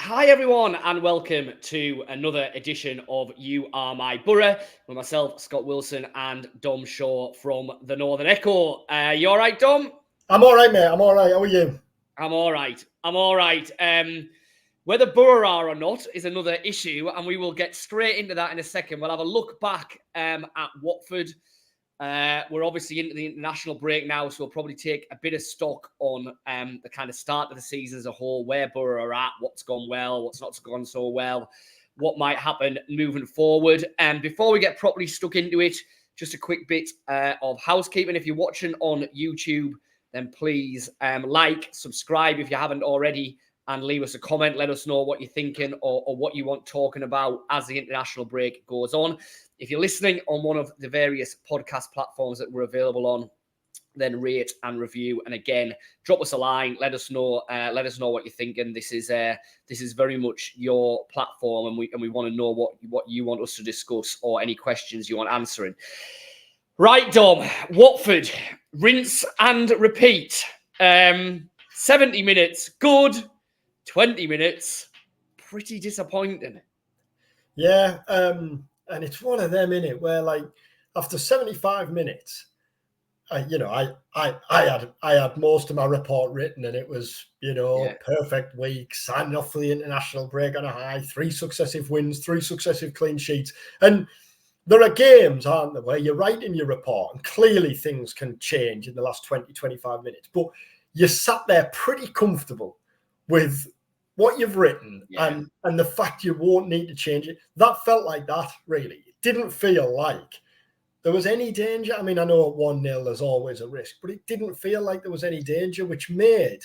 Hi everyone and welcome to another edition of You Are My Boro with myself, Scott Wilson, and Dom Shaw from the Northern Echo. You all right, Dom? I'm all right, mate. I'm all right. How are you? I'm all right. Whether Boro are or not is another issue, and we will get straight into that in a second. We'll have a look back at Watford. We're obviously into the international break now, so we'll probably take a bit of stock on the kind of start of the season as a whole, where Boro are at, what's gone well, what's not gone so well, what might happen moving forward. And before we get properly stuck into it, just a quick bit of housekeeping. If you're watching on YouTube, then please like, subscribe if you haven't already, and leave us a comment. Let us know what you're thinking or what you want talking about as the international break goes on. If you're listening on one of the various podcast platforms that we're available on, then rate and review. And again, drop us a line. Let us know. Let us know what you're thinking. This is very much your platform, and we want to know what you want us to discuss or any questions you want answering. Right, Dom. Watford, rinse and repeat. 70 minutes, good. 20 minutes, pretty disappointing. Yeah, and it's one of them, innit, where like after 75 minutes, I had most of my report written, and it was perfect week, signing off for the international break on a high, 3 successive wins, 3 successive clean sheets, and there are games, aren't there, where you're writing your report and clearly things can change in the last 20, 25 minutes, but you sat there pretty comfortable with what you've written and the fact you won't need to change it. That felt like that, really. It didn't feel like there was any danger. I mean, I know at 1-0 there's always a risk, but it didn't feel like there was any danger, which made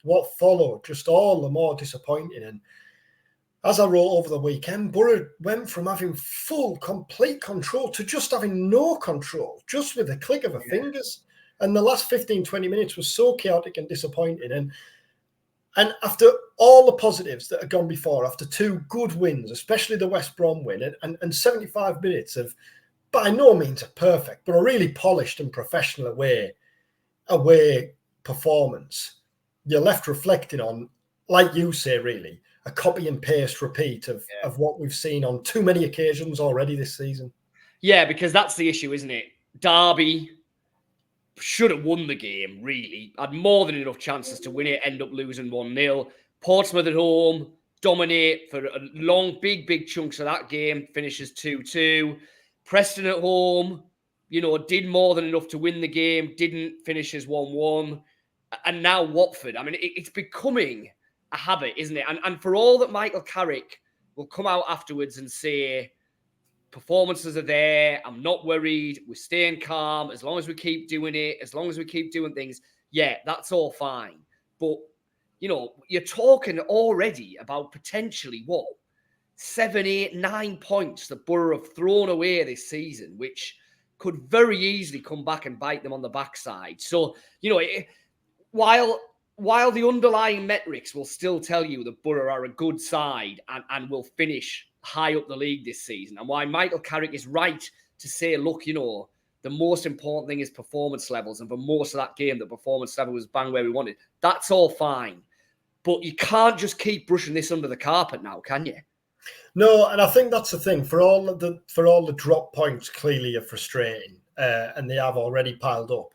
what followed just all the more disappointing. And as I wrote over the weekend, Boro went from having full, complete control to just having no control, just with a click of a fingers. And the last 15, 20 minutes was so chaotic and disappointing. And after all the positives that had gone before, after 2 good wins, especially the West Brom win, and 75 minutes of, by no means a perfect, but a really polished and professional away performance, you're left reflecting on, like you say, really, a copy and paste repeat of what we've seen on too many occasions already this season. Yeah, because that's the issue, isn't it? Derby should have won the game, really. Had more than enough chances to win it, end up losing 1-0. Portsmouth at home, dominate for a long, big chunks of that game, finishes 2-2. Preston at home, did more than enough to win the game, didn't, finishes 1-1. And now Watford. I mean, it's becoming a habit, isn't it? And for all that Michael Carrick will come out afterwards and say, performances are there, I'm not worried, we're staying calm, as long as we keep doing it, as long as we keep doing things, that's all fine. But, you're talking already about potentially, 7, 8, 9 points that Boro have thrown away this season, which could very easily come back and bite them on the backside. So, while the underlying metrics will still tell you that Boro are a good side and will finish high up the league this season, and why Michael Carrick is right to say, look, the most important thing is performance levels, and for most of that game, the performance level was bang where we wanted. That's all fine. But you can't just keep brushing this under the carpet now, can you? No, and I think that's the thing. For all the drop points clearly are frustrating, and they have already piled up.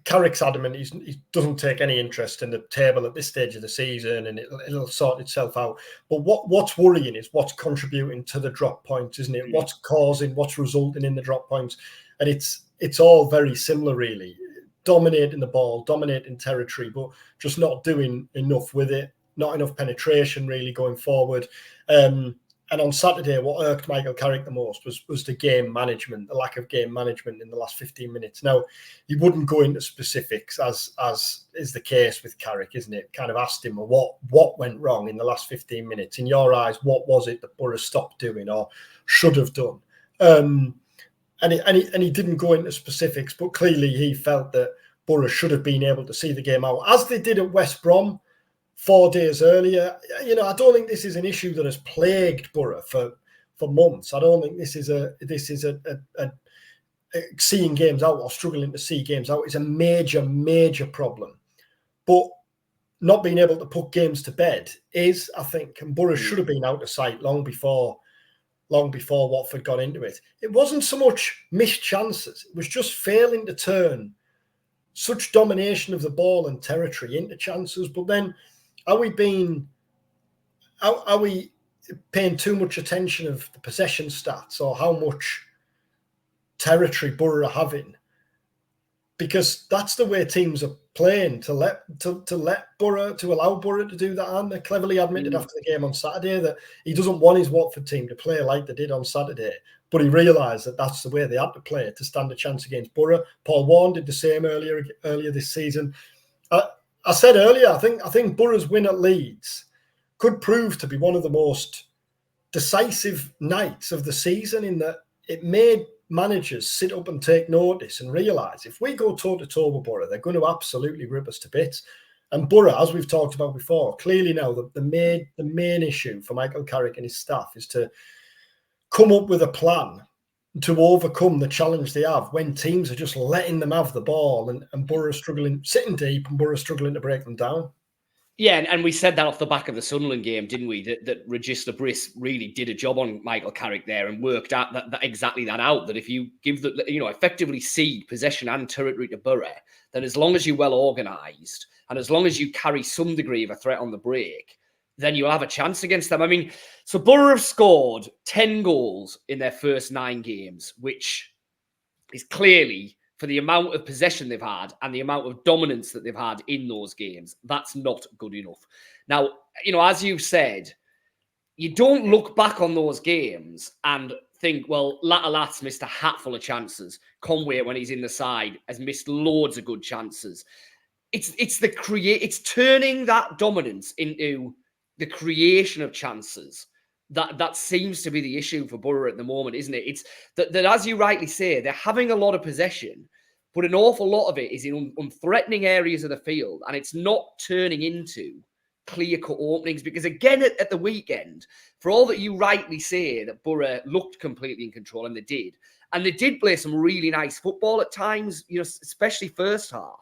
Carrick's adamant he doesn't take any interest in the table at this stage of the season, and it'll sort itself out. But what's worrying is what's contributing to the drop points, isn't it? What's resulting in the drop points, and it's all very similar, really. Dominating the ball, dominating territory, but just not doing enough with it. Not enough penetration really going forward. And on Saturday, what irked Michael Carrick the most was the game management, the lack of game management in the last 15 minutes. Now, he wouldn't go into specifics, as is the case with Carrick, isn't it? Kind of asked him, what went wrong in the last 15 minutes? In your eyes, what was it that Boro stopped doing or should have done? And he didn't go into specifics, but clearly he felt that Boro should have been able to see the game out, as they did at West Brom 4 days earlier. I don't think this is an issue that has plagued Boro for months. I don't think this is a seeing games out or struggling to see games out is a major problem. But not being able to put games to bed is, I think, and Boro should have been out of sight long before Watford got into it. It wasn't so much missed chances; it was just failing to turn such domination of the ball and territory into chances. But then, are we paying too much attention of the possession stats or how much territory Boro are having? Because that's the way teams are playing, to allow Boro to do that. And they cleverly admitted after the game on Saturday that he doesn't want his Watford team to play like they did on Saturday, but he realised that that's the way they had to play to stand a chance against Boro. Paul Warne did the same earlier this season. I said earlier, I think Boro's win at Leeds could prove to be one of the most decisive nights of the season, in that it made managers sit up and take notice and realise if we go toe-to-toe with Boro, they're going to absolutely rip us to bits. And Boro, as we've talked about before, clearly now the main issue for Michael Carrick and his staff is to come up with a plan to overcome the challenge they have when teams are just letting them have the ball and Boro struggling, sitting deep, and Boro struggling to break them down. Yeah, and we said that off the back of the Sunderland game, didn't we? That Regis Briss really did a job on Michael Carrick there and worked out that exactly that out. That if you give effectively cede possession and territory to Boro, then as long as you're well organised and as long as you carry some degree of a threat on the break, then you'll have a chance against them. I mean, so Boro have scored 10 goals in their first 9 games, which is clearly, for the amount of possession they've had and the amount of dominance that they've had in those games, that's not good enough. Now, as you've said, you don't look back on those games and think, well, Latte Lath's missed a hatful of chances. Conway, when he's in the side, has missed loads of good chances. It's turning that dominance into the creation of chances. That seems to be the issue for Boro at the moment, isn't it? It's that as you rightly say, they're having a lot of possession, but an awful lot of it is in unthreatening areas of the field, and it's not turning into clear-cut openings. Because again, at the weekend, for all that you rightly say that Boro looked completely in control, and they did play some really nice football at times, especially first half.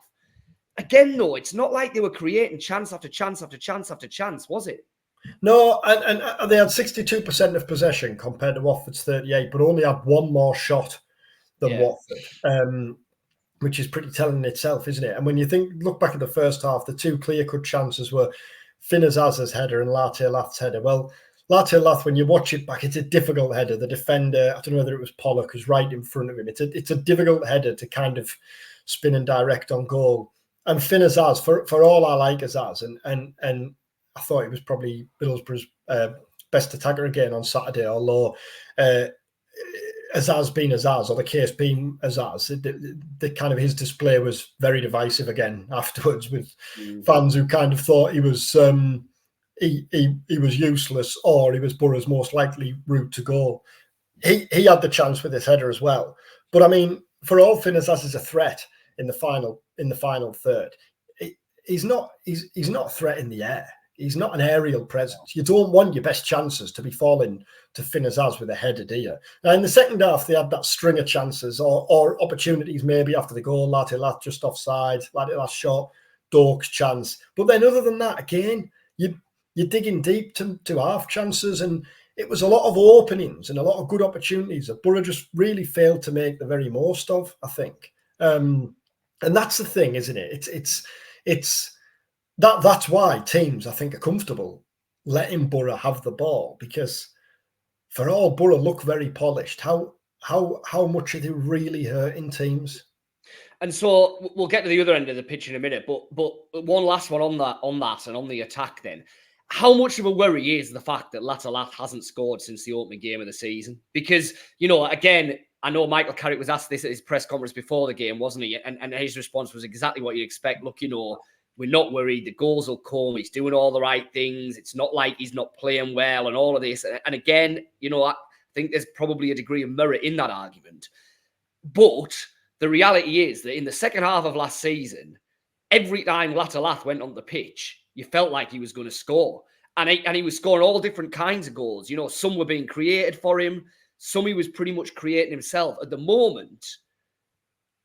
Again, though, it's not like they were creating chance after chance after chance after chance, was it? No, and they had 62% of possession compared to Watford's 38%, but only had one more shot than Watford, which is pretty telling in itself, isn't it? And when you look back at the first half, the two clear-cut chances were Finn Azaz's header and Latte Lath's header. Well, Latte Lath, when you watch it back, it's a difficult header. The defender, I don't know whether it was Pollock, who's right in front of him. It's a difficult header to kind of spin and direct on goal. And Finn Azaz, for all I like Azaz, and I thought he was probably Middlesbrough's best attacker again on Saturday, although Azaz being Azaz, or the case being Azaz, the kind of his display was very divisive again afterwards, with fans who kind of thought he was he was useless, or he was Boro's most likely route to goal. He had the chance with his header as well, but I mean, for all Finn Azaz is a threat in the final third, he's not a threat in the air. He's not an aerial presence. You don't want your best chances to be falling to Finn Azaz with a header, do you? Now, in the second half, they had that string of chances or opportunities maybe after the goal. Latte Lath just offside, Latte Lath shot, Dork's chance. But then other than that, again, you're digging deep to half chances, and it was a lot of openings and a lot of good opportunities that Boro just really failed to make the very most of, I think. And that's the thing, isn't it? That's why teams, I think, are comfortable letting Boro have the ball, because for all Boro look very polished, how much are they really hurting teams? And so we'll get to the other end of the pitch in a minute, but one last one on that and on the attack then. How much of a worry is the fact that Latte Lath hasn't scored since the opening game of the season? Because, again, I know Michael Carrick was asked this at his press conference before the game, wasn't he? And his response was exactly what you'd expect. Look, we're not worried. The goals will come. He's doing all the right things. It's not like he's not playing well and all of this. And again, I think there's probably a degree of merit in that argument. But the reality is that in the second half of last season, every time Latte Lath went on the pitch, you felt like he was going to score. And he was scoring all different kinds of goals. Some were being created for him. Some he was pretty much creating himself. At the moment,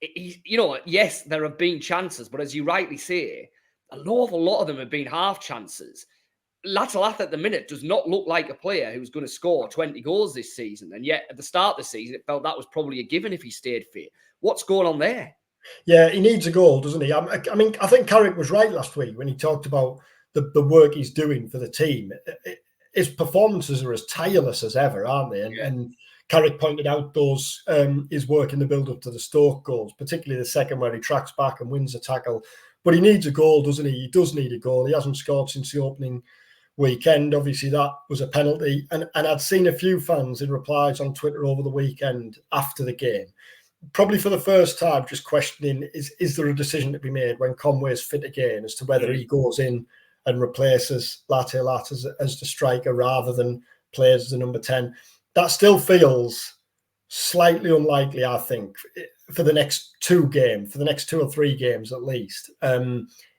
yes, there have been chances. But as you rightly say, an awful lot of them have been half chances. Latte Lath at the minute does not look like a player who's going to score 20 goals this season. And yet at the start of the season, it felt that was probably a given if he stayed fit. What's going on there? Yeah, he needs a goal, doesn't he? I mean, I think Carrick was right last week when he talked about the work he's doing for the team. His performances are as tireless as ever, aren't they? And Carrick pointed out those his work in the build-up to the Stoke goals, particularly the second where he tracks back and wins a tackle. But he needs a goal, doesn't he? He does need a goal. He hasn't scored since the opening weekend. Obviously, that was a penalty. And I'd seen a few fans in replies on Twitter over the weekend after the game, probably for the first time, just questioning, is there a decision to be made when Conway's fit again as to whether he goes in and replaces Latte Lath as the striker rather than plays as the number 10. That still feels slightly unlikely, I think, for the next two or three games at least.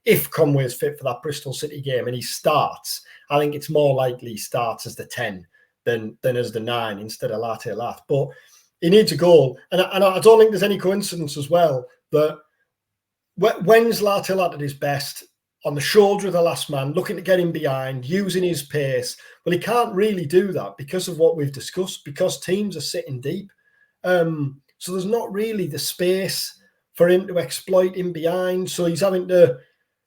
If Conway's fit for that Bristol City game and he starts, I think it's more likely he starts as the 10 than as the 9 instead of Latte Lath. But he needs a goal. And I don't think there's any coincidence as well that when's Latte Lath at his best? On the shoulder of the last man, looking to get him behind, using his pace. Well, he can't really do that because of what we've discussed, because teams are sitting deep. So there's not really the space for him to exploit him behind. So he's having to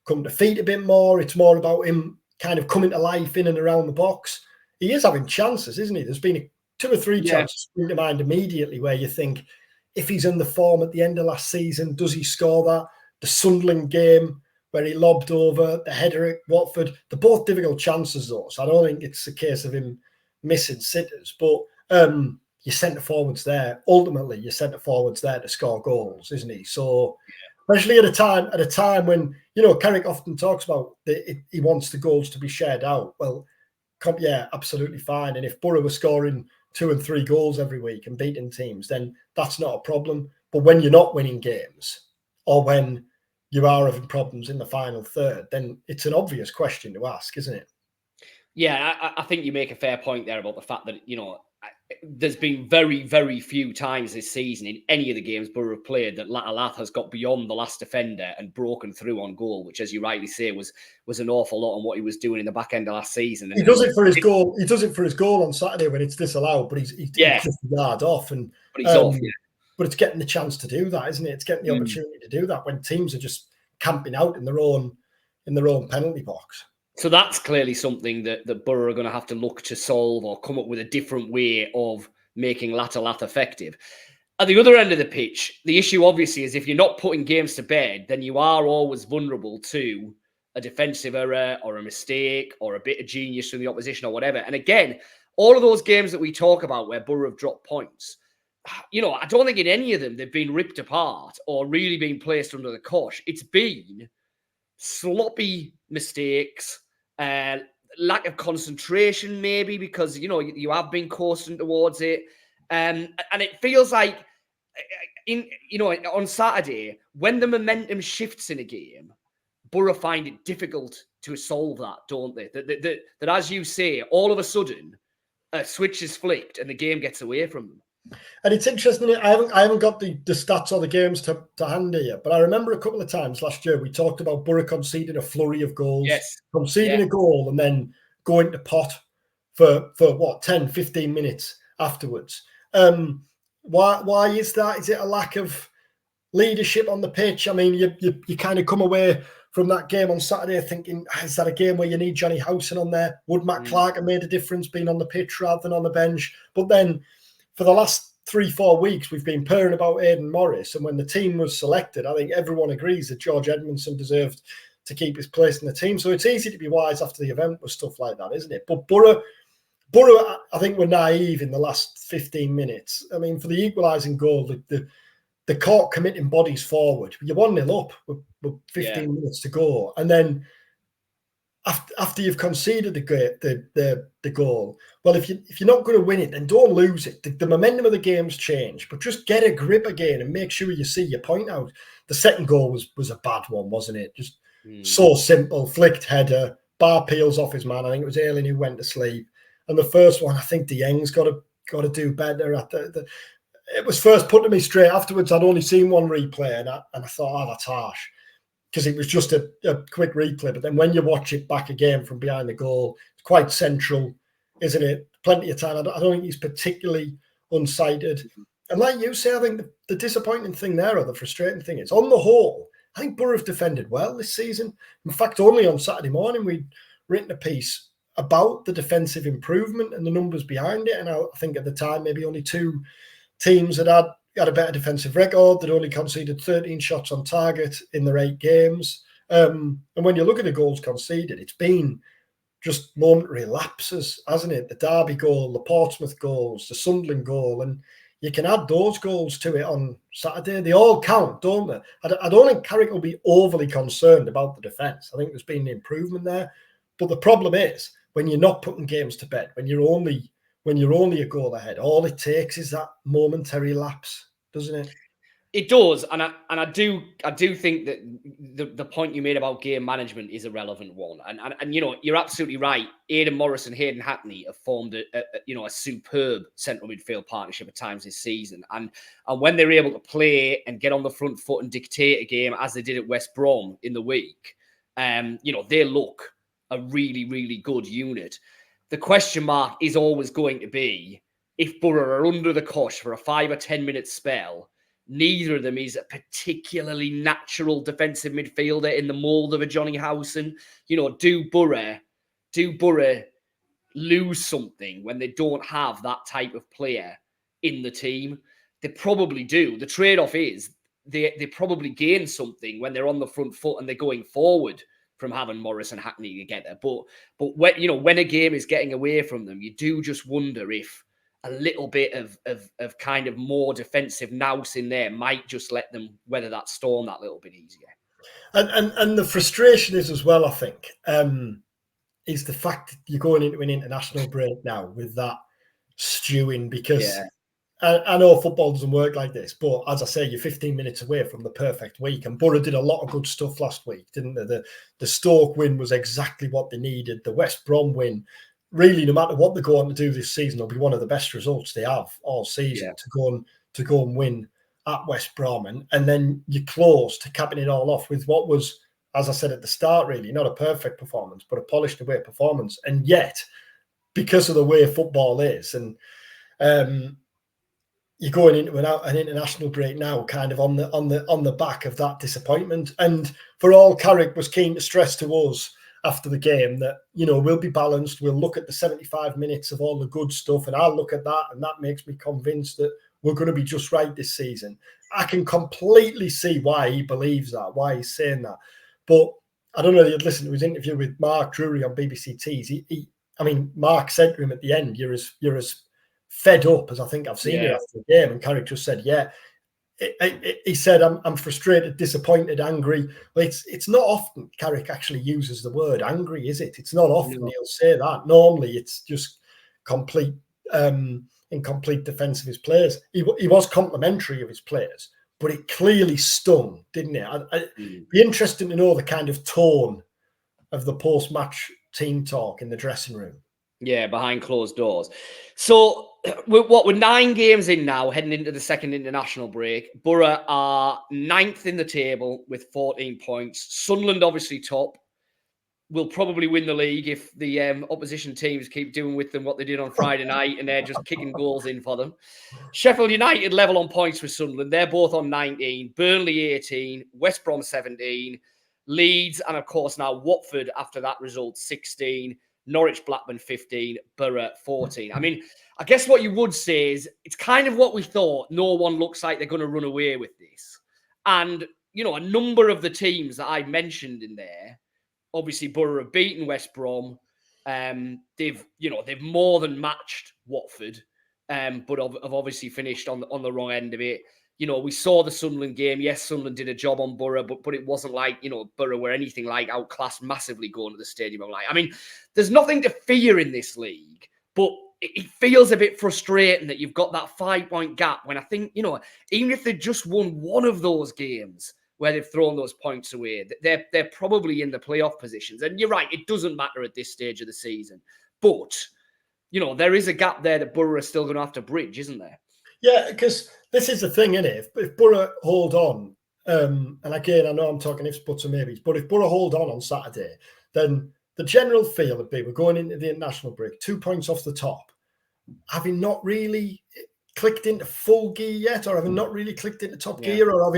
come to feet a bit more. It's more about him kind of coming to life in and around the box. He is having chances, isn't he? There's been 2 or 3 chances spring to mind immediately where you think, if he's in the form at the end of last season, does he score that? The Sunderland game, where he lobbed over, the header at Watford. They're both difficult chances, though. So I don't think it's a case of him missing sitters. But your centre forwards there. Ultimately, your centre forwards there to score goals, isn't he? So especially at a time when, you know, Carrick often talks about he wants the goals to be shared out. Well, yeah, absolutely fine. And if Boro were scoring 2 and 3 goals every week and beating teams, then that's not a problem. But when you're not winning games, or when you are having problems in the final third, then it's an obvious question to ask, isn't it? Yeah, I think you make a fair point there about the fact that, you know, there's been very, very few times this season in any of the games Boro have played that Latte Lath has got beyond the last defender and broken through on goal, which, as you rightly say, was an awful lot on what he was doing in the back end of last season. And he does it for his goal. He does it for his goal on Saturday when it's disallowed, but he's 50 yards off. But he's off, yeah. But it's getting the chance to do that, isn't it? It's getting the opportunity to do that when teams are just camping out in their own penalty box. So that's clearly something that Boro are going to have to look to solve or come up with a different way of making Latte Lath effective. At the other end of the pitch, the issue obviously is if you're not putting games to bed, then you are always vulnerable to a defensive error or a mistake or a bit of genius from the opposition or whatever. And again, all of those games that we talk about where Boro have dropped points, you know, I don't think in any of them they've been ripped apart or really been placed under the cosh. It's been sloppy mistakes, lack of concentration, maybe because, you know, you have been coasting towards it. And it feels like, on Saturday, when the momentum shifts in a game, Boro find it difficult to solve that, don't they? That as you say, all of a sudden, a switch is flicked and the game gets away from them. And it's interesting. I haven't got the stats or the games to hand here, but I remember a couple of times last year we talked about Boro conceding a flurry of goals, conceding a goal and then going to pot for what, 10, 15 minutes afterwards. Why is that? Is it a lack of leadership on the pitch? I mean, you kind of come away from that game on Saturday thinking, is that a game where you need Johnny Howson on there? Would Matt Clark have made a difference being on the pitch rather than on the bench? But then for the last 3-4 weeks, we've been purring about Aidan Morris. And when the team was selected, I think everyone agrees that George Edmondson deserved to keep his place in the team. So it's easy to be wise after the event with stuff like that, isn't it? But Boro, I think, were naive in the last 15 minutes. I mean, for the equalising goal, the court committing bodies forward. You're 1-0 up with 15 minutes to go. And then after you've conceded the goal, well, if you're not going to win it, then don't lose it. The momentum of the game's changed, but just get a grip again and make sure you see your point out. The second goal was a bad one, wasn't it? Just so simple, flicked header, bar peels off his man. I think it was Ayling who went to sleep. And the first one, I think De Jong's got to do better. It was first put to me straight afterwards. I'd only seen one replay, and I thought, that's harsh. because it was just a quick replay. But then when you watch it back again from behind the goal, it's quite central, isn't it? Plenty of time. I don't think he's particularly unsighted. And like you say, I think the disappointing thing there, or the frustrating thing is, on the whole, I think Boro have defended well this season. In fact, only on Saturday morning, we'd written a piece about the defensive improvement and the numbers behind it. And I think at the time, maybe only 2 teams had a better defensive record. They'd only conceded 13 shots on target in their 8 games. And when you look at the goals conceded, it's been just momentary lapses, hasn't it? The Derby goal, the Portsmouth goals, the Sunderland goal, and you can add those goals to it on Saturday. They all count, don't they? I don't think Carrick will be overly concerned about the defence. I think there's been an improvement there. But the problem is, when you're not putting games to bed, when you're only a goal ahead, all it takes is that momentary lapse, doesn't it? It does, and I do think that the point you made about game management is a relevant one, and you know, you're absolutely right. Aidan Morris and Hayden Hackney have formed a superb central midfield partnership at times this season, and when they're able to play and get on the front foot and dictate a game as they did at West Brom in the week, they look a really, really good unit. The question mark is always going to be if Boro are under the cosh for a 5 or 10 minute spell. Neither of them is a particularly natural defensive midfielder in the mould of a Johnny Howson. Do Boro lose something when they don't have that type of player in the team? They probably do. The trade-off is they probably gain something when they're on the front foot and they're going forward from having Morris and Hackney together. But when a game is getting away from them, you do just wonder if a little bit of kind of more defensive nous in there might just let them weather that storm that little bit easier. And the frustration is as well, I think, is the fact that you're going into an international break now with that stewing, because I know football doesn't work like this, but as I say, you're 15 minutes away from the perfect week, and Boro did a lot of good stuff last week, didn't they? The Stoke win was exactly what they needed. The West Brom win, really, no matter what they go on to do this season, will be one of the best results they have all season to go and win at West Brom. And then you're close to capping it all off with what was, as I said at the start, really not a perfect performance, but a polished away performance. And yet, because of the way football is, and you're going into an international break now, kind of on the back of that disappointment. And for all Carrick was keen to stress to us after the game, that we'll be balanced. We'll look at the 75 minutes of all the good stuff, and I'll look at that, and that makes me convinced that we're going to be just right this season. I can completely see why he believes that, why he's saying that. But I don't know if you'd listened to his interview with Mark Drury on BBC Tees. Mark said to him at the end, "You're as fed up as I think I've seen you after the game." And Carrick just said, "Yeah." He said, I'm frustrated, disappointed, angry. Well, it's not often Carrick actually uses the word angry, is it? It's not often he'll say that. Normally, it's just complete incomplete defence of his players. He was complimentary of his players, but it clearly stung, didn't it? It'd be interesting to know the kind of tone of the post-match team talk in the dressing room. Yeah, behind closed doors. So we're 9 games in now, heading into the second international break. Boro are 9th in the table with 14 points. Sunderland obviously top. Will probably win the league if the opposition teams keep doing with them what they did on Friday night, and they're just kicking goals in for them. Sheffield United level on points with Sunderland. They're both on 19. Burnley 18. West Brom 17. Leeds, and of course now Watford after that result 16. Norwich, Blackburn 15, Boro 14. I mean, I guess what you would say is it's kind of what we thought. No one looks like they're going to run away with this. And, a number of the teams that I mentioned in there, obviously Boro have beaten West Brom. They've more than matched Watford, but have obviously finished on the wrong end of it. We saw the Sunderland game. Yes, Sunderland did a job on Boro, but it wasn't like, Boro were anything like outclassed massively going to the stadium. There's nothing to fear in this league, but it feels a bit frustrating that you've got that 5-point gap when I think, even if they just won one of those games where they've thrown those points away, they're probably in the playoff positions. And you're right, it doesn't matter at this stage of the season. But, there is a gap there that Boro are still going to have to bridge, isn't there? Yeah, because this is the thing, isn't it? If Boro hold on and again, I know I'm talking ifs, buts, and maybes, but if Boro hold on Saturday, then the general feel would be we're going into the international break 2 points off the top, having not really clicked into full gear yet, or having not really clicked into top gear, or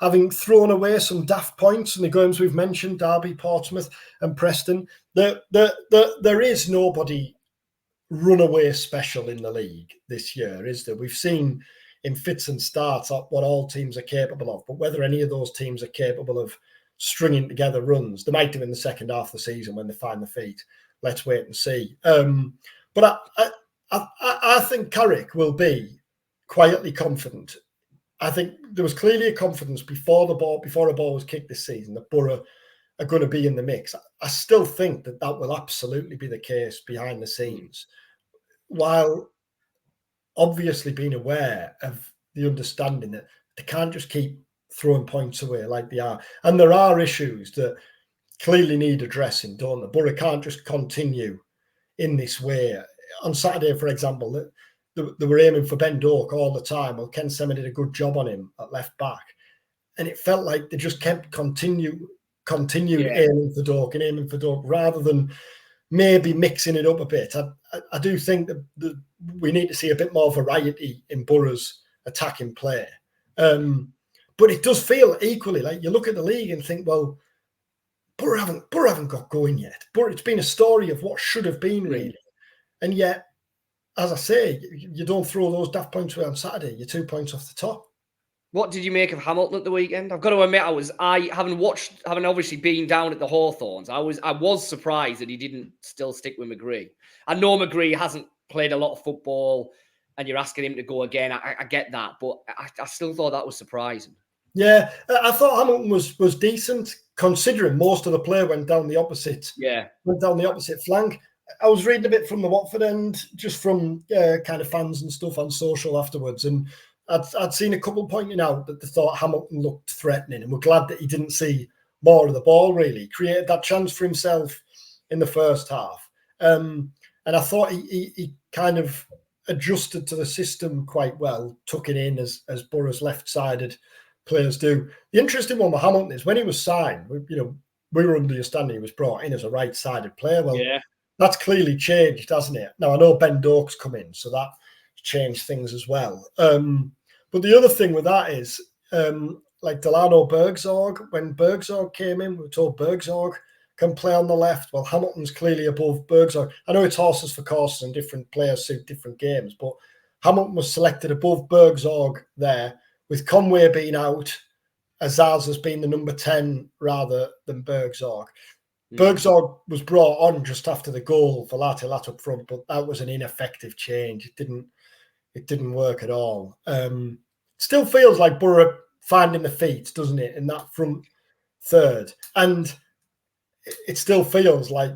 having thrown away some daft points in the games we've mentioned, Derby, Portsmouth, and Preston. There is nobody runaway special in the league this year, is there? We've seen in fits and starts what all teams are capable of, but whether any of those teams are capable of stringing together runs, they might do in the second half of the season when they find the feet. Let's wait and see. But I think Carrick will be quietly confident. I think there was clearly a confidence before a ball was kicked this season that Boro are going to be in the mix. I still think that will absolutely be the case behind the scenes, while obviously being aware of the understanding that they can't just keep throwing points away like they are. And there are issues that clearly need addressing, don't they? Boro can't just continue in this way. On Saturday, for example, they were aiming for Ben Doak all the time. Well, Ken Sema did a good job on him at left back. And it felt like they just kept continued aiming for Doak rather than maybe mixing it up a bit. I do think that we need to see a bit more variety in Boro's attacking play. But it does feel equally like you look at the league and think, well, Boro haven't got going yet. But it's been a story of what should have been, really. And yet, as I say, you don't throw those daft points away on Saturday. You're 2 points off the top. What did you make of Hamilton at the weekend? I've got to admit, having obviously been down at the Hawthorns, I was surprised that he didn't still stick with McGree. I know McGree hasn't played a lot of football, and you're asking him to go again. I get that, but I still thought that was surprising. Yeah, I thought Hamilton was decent, considering most of the play went down the opposite. Went down the opposite flank. I was reading a bit from the Watford end, just from kind of fans and stuff on social afterwards, and I'd seen a couple pointing out that they thought Hamilton looked threatening, and were glad that he didn't see more of the ball, really. He created that chance for himself in the first half. And I thought he kind of adjusted to the system quite well, tucking in as Boro's left-sided players do. The interesting one with Hamilton is when he was signed, we were under the understanding he was brought in as a right-sided player. Well, that's clearly changed, hasn't it? Now, I know Ben Doak's come in, so that changed things as well. But the other thing with that is, like Delano Bergzorg, when Bergzorg came in, we were told Bergzorg can play on the left. Well, Hamilton's clearly above Bergzorg. I know it's horses for courses and different players suit different games, but Hamilton was selected above Bergzorg there, with Conway being out, Azaz has been the number 10 rather than Bergzorg. Bergzorg was brought on just after the goal for Latte Lath up front, but that was an ineffective change. It didn't work at all. Still feels like Boro finding the feet, doesn't it, in that front third? And it still feels like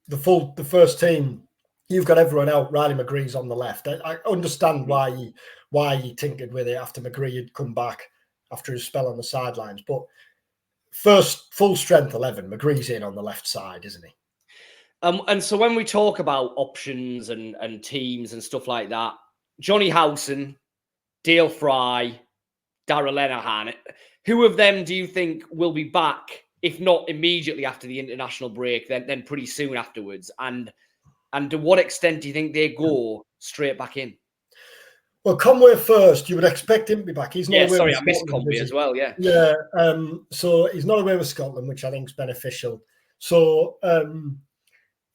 the first team. You've got everyone out. Riley McGree's on the left. I understand why he tinkered with it after McGree had come back after his spell on the sidelines, but first full strength 11, McGree's in on the left side, isn't he? And so when we talk about options and teams and stuff like that, Johnny Howson, Dale Fry, Darragh Lenihan, who of them do you think will be back, if not immediately after the international break, then pretty soon afterwards? And to what extent do you think they go straight back in? Well, Conway first, you would expect him to be back. He's not away with I missed Conway as well, Yeah, so he's not away with Scotland, which I think is beneficial. So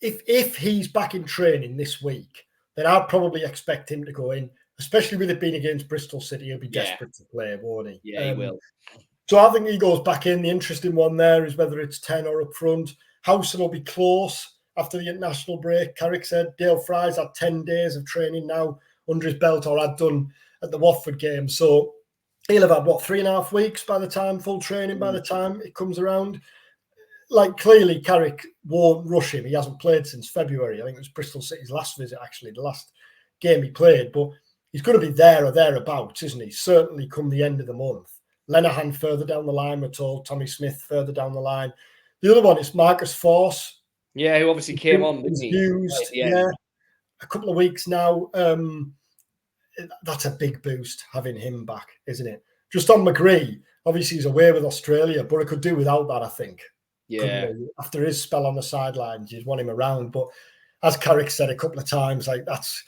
if he's back in training this week, then I'd probably expect him to go in, especially with it being against Bristol City. He'll be desperate to play, won't he? Yeah, he will. So I think he goes back in. The interesting one there is whether it's 10 or up front. Howson will be close after the international break. Carrick said Dale Fry's had 10 days of training now under his belt, or had done at the Watford game. So he'll have had, 3.5 weeks by the time, full training by the time it comes around. Like, clearly, Carrick won't rush him. He hasn't played since February. I think it was Bristol City's last visit, actually, the last game he played. But he's going to be there or thereabouts, isn't he? Certainly come the end of the month. Lenihan further down the line, we're told. Tommy Smith further down the line. The other one is Marcus Force. Yeah, who obviously came on, didn't he? Used, a couple of weeks now. That's a big boost having him back, isn't it? just on McGree, obviously he's away with Australia, but I could do without that, I think. Yeah. After his spell on the sidelines, you'd want him around. But as Carrick said a couple of times, like that's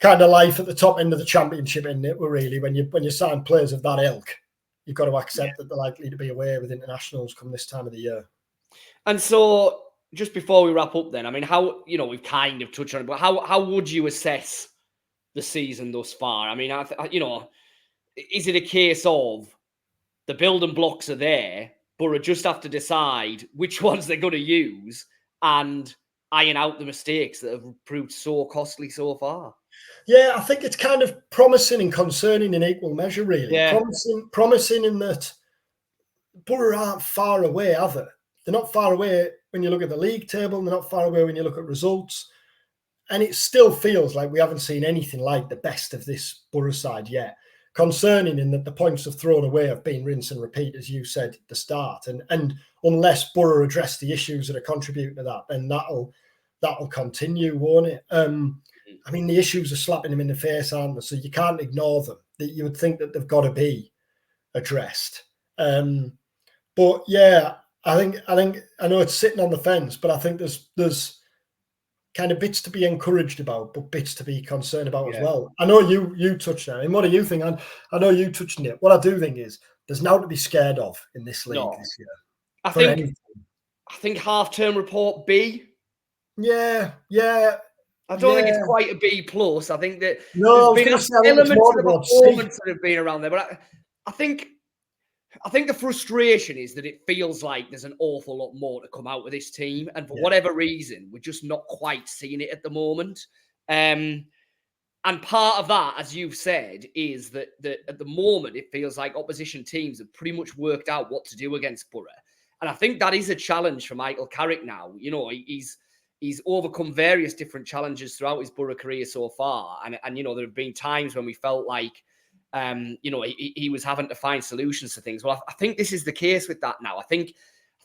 kind of life at the top end of the championship, isn't it? Really, when you sign players of that ilk, you've got to accept that they're likely to be away with internationals come this time of the year. And so, just before we wrap up, then, I mean, how, we've kind of touched on it, but how would you assess the season thus far? I mean, is it a case of the building blocks are there, Boro just have to decide which ones they're going to use and iron out the mistakes that have proved so costly so far? Yeah, I think it's kind of promising and concerning in equal measure, really. Yeah. Promising in that Boro aren't far away, are they? They're not far away when you look at the league table. They're not far away when you look at results. And it still feels like we haven't seen anything like the best of this Boro side yet. Concerning in that the points have thrown away have been rinse and repeat, as you said at the start. And unless Boro address the issues that are contributing to that, then that'll continue, won't it? I mean, the issues are slapping them in the face, aren't they? So you can't ignore them. That you would think that they've got to be addressed. But yeah, I know it's sitting on the fence, but I think there's kind of bits to be encouraged about, but bits to be concerned about as well. I know you touched on it. And what do you think? I know you touched on it. What I do think is there's now to be scared of in this league this year. I think half-term report B. Yeah. I don't think it's quite a B plus. I think that there's been elements of the performance that have been around there, but I think the frustration is that it feels like there's an awful lot more to come out with this team, and for whatever reason, we're just not quite seeing it at the moment. And part of that, as you've said, is that at the moment it feels like opposition teams have pretty much worked out what to do against Boro, and I think that is a challenge for Michael Carrick now. He's overcome various different challenges throughout his Boro career so far, and there have been times when we felt like he was having to find solutions to things. Well, I think this is the case with that now. I think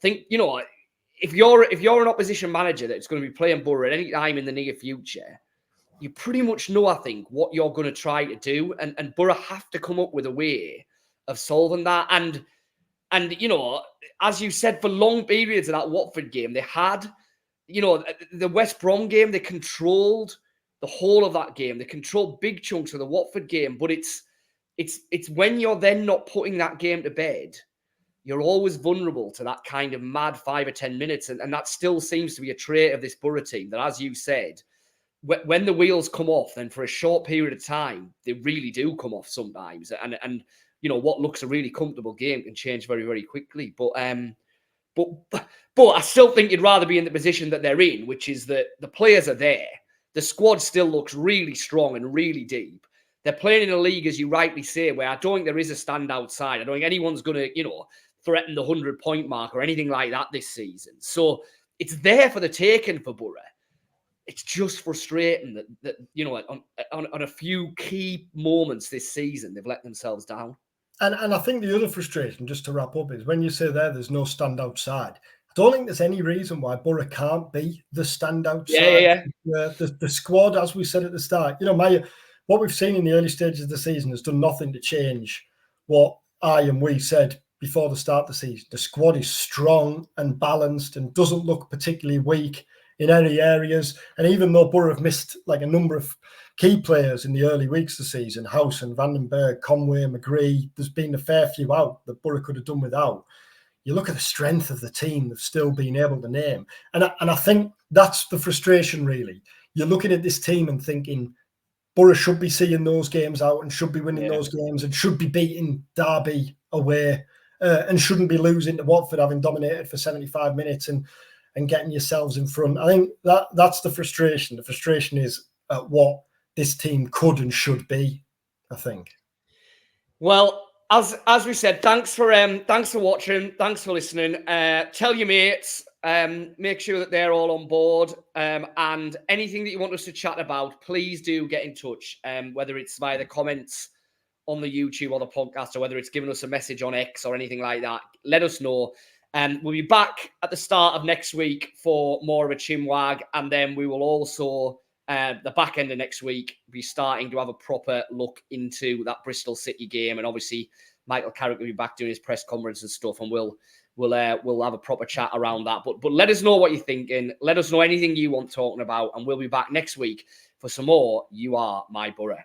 if you're an opposition manager that's going to be playing Boro at any time in the near future, you pretty much know, I think, what you're going to try to do, and Boro have to come up with a way of solving that. And as you said, for long periods of that Watford game, they had, the West Brom game, they controlled the whole of that game. They controlled big chunks of the Watford game, but it's when you're then not putting that game to bed, you're always vulnerable to that kind of mad 5 or 10 minutes. And that still seems to be a trait of this Boro team that, as you said, when the wheels come off, then for a short period of time, they really do come off sometimes. And what looks a really comfortable game can change very, very quickly. But I still think you'd rather be in the position that they're in, which is that the players are there. The squad still looks really strong and really deep. They're playing in a league, as you rightly say, where I don't think there is a standout side. I don't think anyone's going to, threaten the 100-point mark or anything like that this season. So it's there for the taking for Boro. It's just frustrating that on a few key moments this season, they've let themselves down. And I think the other frustration, just to wrap up, is when you say there's no standout side. I don't think there's any reason why Boro can't be the standout side. Yeah. The squad, as we said at the start, what we've seen in the early stages of the season has done nothing to change what I and we said before the start of the season. The squad is strong and balanced and doesn't look particularly weak in any areas. And even though Boro have missed like a number of key players in the early weeks of the season, House and Vandenberg, Conway, McGree, there's been a fair few out that Boro could have done without. You look at the strength of the team they've still been able to name. And I think that's the frustration, really. You're looking at this team and thinking Boro should be seeing those games out and should be winning those games and should be beating Derby away and shouldn't be losing to Watford, having dominated for 75 minutes and getting yourselves in front. I think that's the frustration. The frustration is what this team could and should be, I think. Well, as we said, thanks for watching, thanks for listening. Tell your mates, make sure that they're all on board, and anything that you want us to chat about, please do get in touch. Whether it's via the comments on the YouTube or the podcast, or whether it's giving us a message on X or anything like that, let us know. We'll be back at the start of next week for more of a chinwag, and then we will also, the back end of next week, be starting to have a proper look into that Bristol City game, and obviously Michael Carrick will be back doing his press conference and stuff, and we'll have a proper chat around that. But let us know what you're thinking. Let us know anything you want talking about, and we'll be back next week for some more You Are My Boro.